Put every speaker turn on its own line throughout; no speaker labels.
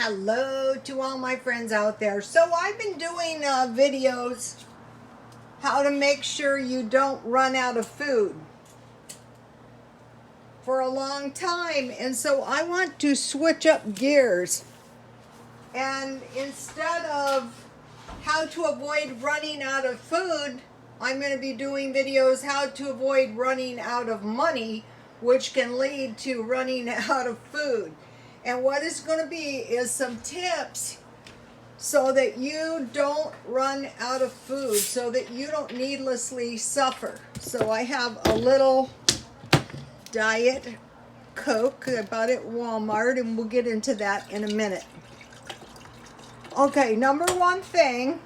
Hello to all my friends out there. So I've been doing videos how to make sure you don't run out of food for a long time, and so I want to switch up gears, and instead of how to avoid running out of food, I'm going to be doing videos how to avoid running out of money, which can lead to running out of food. And what it's going to be is some tips so that you don't run out of food, so that you don't needlessly suffer. So I have a little Diet Coke I bought at Walmart, and we'll get into that in a minute. Okay, number one thing,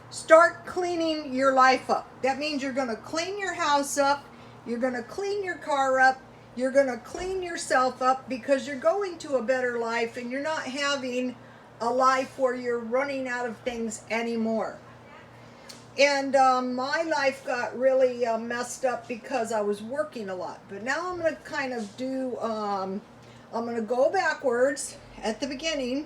start cleaning your life up. That means you're going to clean your house up, you're going to clean your car up, you're going to clean yourself up, because you're going to a better life and you're not having a life where you're running out of things anymore. And my life got really messed up because I was working a lot. But now I'm going to kind of do, I'm going to go backwards at the beginning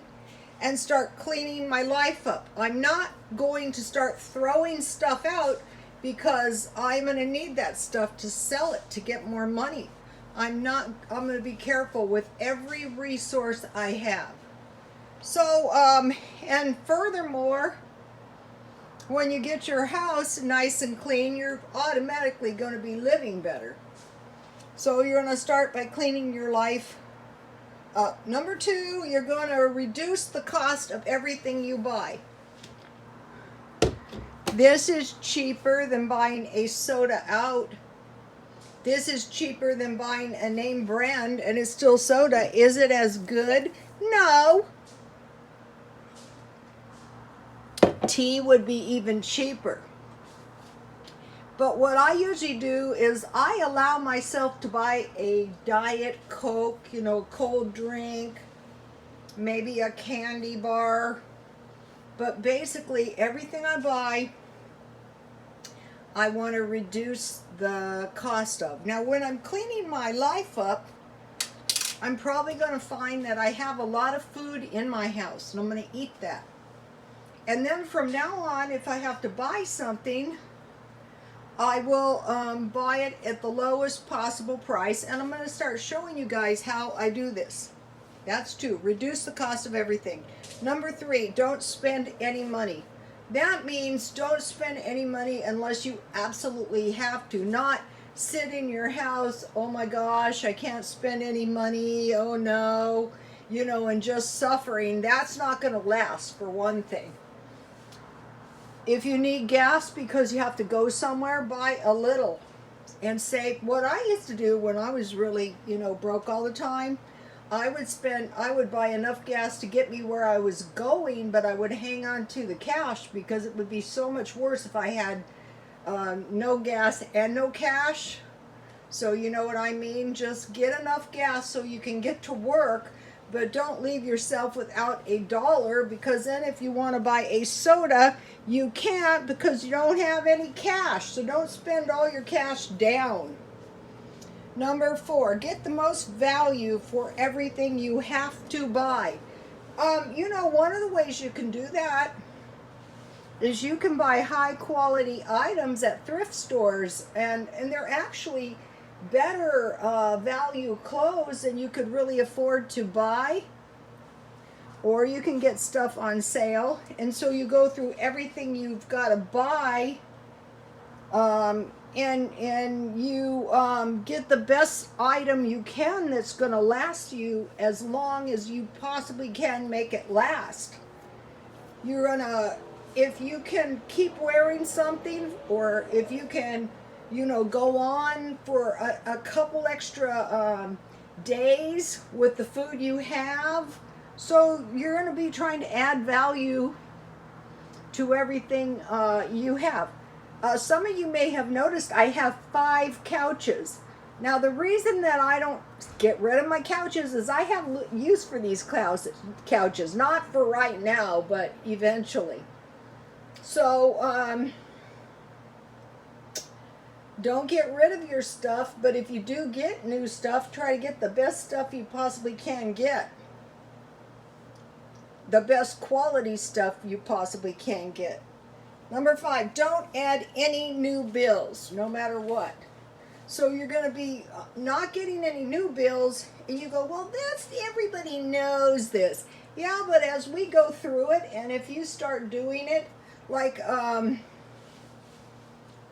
and start cleaning my life up. I'm not going to start throwing stuff out, because I'm going to need that stuff to sell it to get more money. I'm going to be careful with every resource I have. So, and furthermore, when you get your house nice and clean, you're automatically going to be living better. So you're going to start by cleaning your life up. Number two, you're going to reduce the cost of everything you buy. This is cheaper than buying a soda out. This is cheaper than buying a name brand, and it's still soda. Is it as good? No. Tea would be even cheaper. But what I usually do is I allow myself to buy a Diet Coke, cold drink, maybe a candy bar. But basically everything I buy, I want to reduce the cost of. Now, when I'm cleaning my life up, I'm probably going to find that I have a lot of food in my house, and I'm going to eat that. And then from now on, if I have to buy something, I will buy it at the lowest possible price, and I'm going to start showing you guys how I do this. That's two, reduce the cost of everything. Number three, don't spend any money. That means don't spend any money unless you absolutely have to. Not sit in your house, oh my gosh, I can't spend any money, oh no, and just suffering. That's not going to last, for one thing. If you need gas because you have to go somewhere, buy a little and save. What I used to do when I was really, broke all the time, I would buy enough gas to get me where I was going, but I would hang on to the cash, because it would be so much worse if I had no gas and no cash. So you know what I mean? Just get enough gas so you can get to work, but don't leave yourself without $1, because then if you want to buy a soda, you can't because you don't have any cash. So don't spend all your cash down. Number four, get the most value for everything you have to buy. One of the ways you can do that is you can buy high quality items at thrift stores, and they're actually better value clothes than you could really afford to buy. Or you can get stuff on sale, and so you go through everything you've got to buy, and you get the best item you can that's going to last you as long as you possibly can make it last. You're gonna, if you can keep wearing something, or if you can, go on for a couple extra days with the food you have. So you're going to be trying to add value to everything you have. Some of you may have noticed I have 5 couches. Now, the reason that I don't get rid of my couches is I have use for these couches. Not for right now, but eventually. So, don't get rid of your stuff, but if you do get new stuff, try to get the best stuff you possibly can get. the best quality stuff you possibly can get. Number 5, don't add any new bills, no matter what. So you're going to be not getting any new bills, and you go, well, everybody knows this. Yeah, but as we go through it, and if you start doing it, like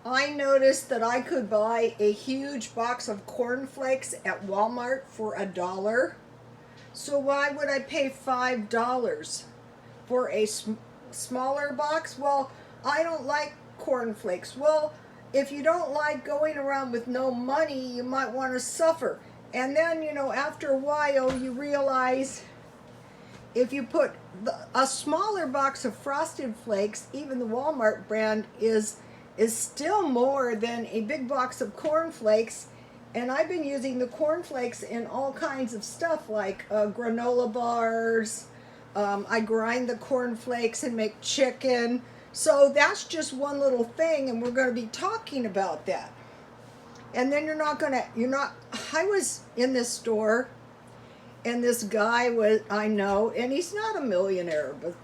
I noticed that I could buy a huge box of cornflakes at Walmart for $1. So why would I pay $5 for a smaller box? Well, I don't like cornflakes. Well, if you don't like going around with no money, you might want to suffer. And then, after a while, you realize if you put a smaller box of Frosted Flakes, even the Walmart brand, is still more than a big box of cornflakes. And I've been using the cornflakes in all kinds of stuff, like granola bars. I grind the cornflakes and make chicken. So that's just one little thing, and we're going to be talking about that. And then I was in this store, and this guy I know, and he's not a millionaire, but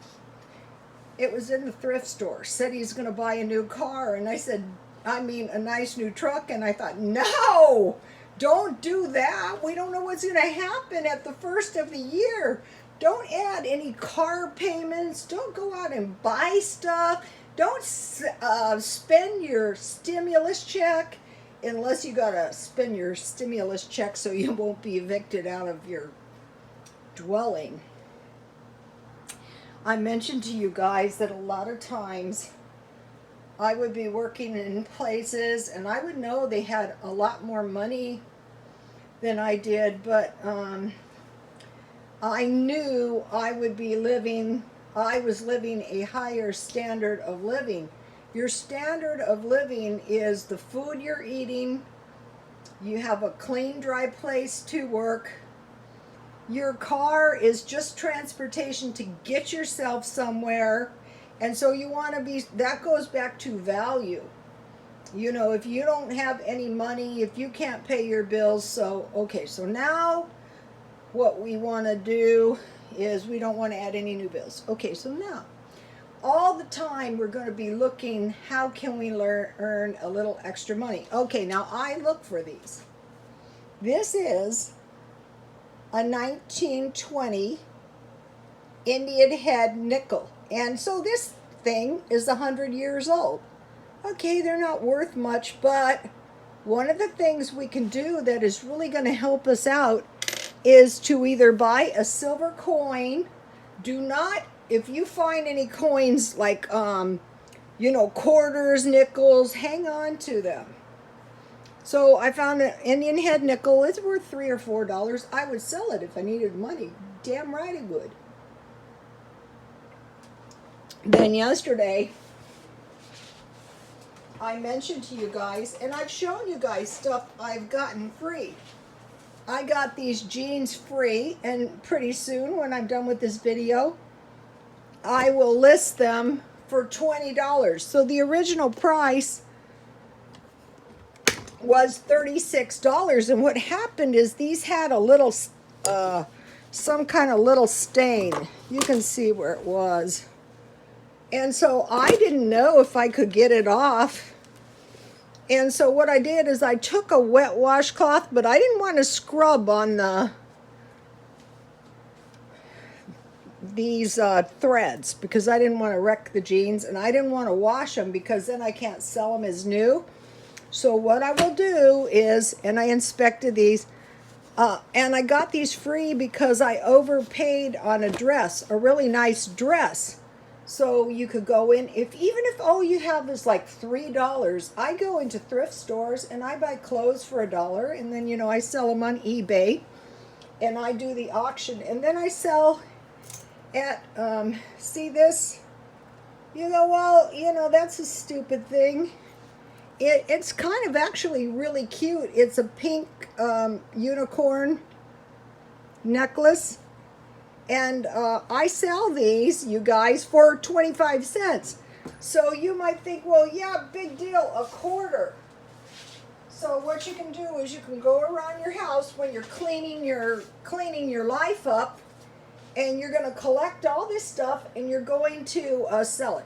it was in the thrift store, said he's going to buy a new car. And I said, a nice new truck. And I thought, no, don't do that. We don't know what's going to happen at the first of the year. Don't add any car payments. Don't go out and buy stuff. Don't spend your stimulus check unless you got to spend your stimulus check so you won't be evicted out of your dwelling. I mentioned to you guys that a lot of times I would be working in places and I would know they had a lot more money than I did, but I knew I was living a higher standard of living. Your standard of living is the food you're eating, you have a clean, dry place to work, your car is just transportation to get yourself somewhere, and so you want to be, that goes back to value. If you don't have any money, if you can't pay your bills, so now what we want to do is we don't want to add any new bills. Okay, so now all the time we're going to be looking, how can we earn a little extra money? Okay, now I look for these. This is a 1920 Indian head nickel. And so this thing is 100 years old. Okay, they're not worth much, but one of the things we can do that is really going to help us out is to either buy a silver coin. Do not, if you find any coins like, quarters, nickels, hang on to them. So I found an Indian head nickel. It's worth $3 or $4. I would sell it if I needed money. Damn right I would. Then yesterday, I mentioned to you guys, and I've shown you guys stuff I've gotten free. I got these jeans free, and pretty soon when I'm done with this video, I will list them for $20. So the original price was $36, and what happened is these had a little, some kind of little stain. You can see where it was. And so I didn't know if I could get it off. And so what I did is I took a wet washcloth, but I didn't want to scrub on these threads because I didn't want to wreck the jeans, and I didn't want to wash them because then I can't sell them as new. So what I will do is, and I inspected these, and I got these free because I overpaid on a dress, a really nice dress. So you could go in, even if all you have is like $3, I go into thrift stores and I buy clothes for $1, and then, I sell them on eBay, and I do the auction, and then I sell at, see this? You go, well, that's a stupid thing. It's kind of actually really cute. It's a pink unicorn necklace. And I sell these, you guys, for 25 cents. So you might think, well, yeah, big deal, a quarter. So what you can do is you can go around your house when you're cleaning your life up, And you're going to collect all this stuff and you're going to sell it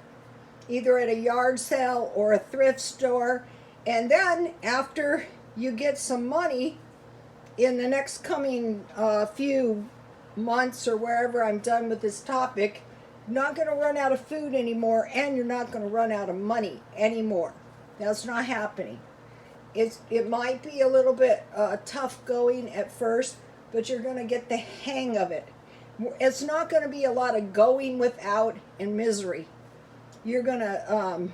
either at a yard sale or a thrift store. And then after you get some money in the next coming few months or wherever I'm done with this topic, you're not going to run out of food anymore, and you're not going to run out of money anymore. That's not happening. It might be a little bit tough going at first, but you're going to get the hang of it. It's not going to be a lot of going without and misery. You're going to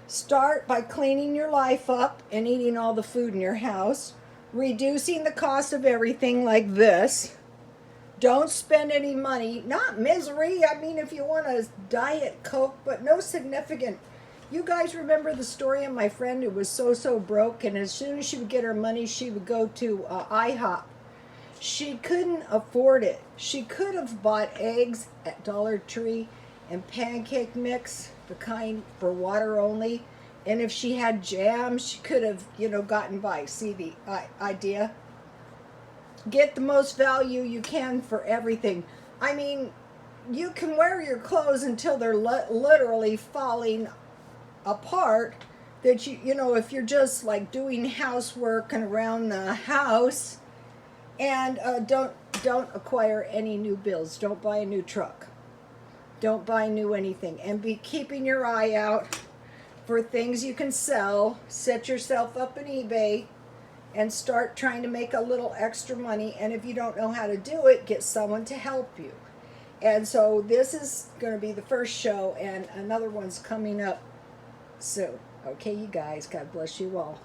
start by cleaning your life up and eating all the food in your house, reducing the cost of everything like this. Don't spend any money, not misery. I mean, if you want a diet Coke, but no significant. You guys remember the story of my friend who was so broke, and as soon as she would get her money, she would go to IHOP. She couldn't afford it. She could have bought eggs at Dollar Tree and pancake mix, the kind for water only. And if she had jam, she could have, gotten by. See the idea? Get the most value you can for everything. I mean, you can wear your clothes until they're literally falling apart. That if you're just like doing housework and around the house, and don't acquire any new bills. Don't buy a new truck. Don't buy new anything, and be keeping your eye out for things you can sell. Set yourself up in eBay and start trying to make a little extra money. And if you don't know how to do it, get someone to help you. And so this is going to be the first show, and another one's coming up soon. Okay, you guys, God bless you all.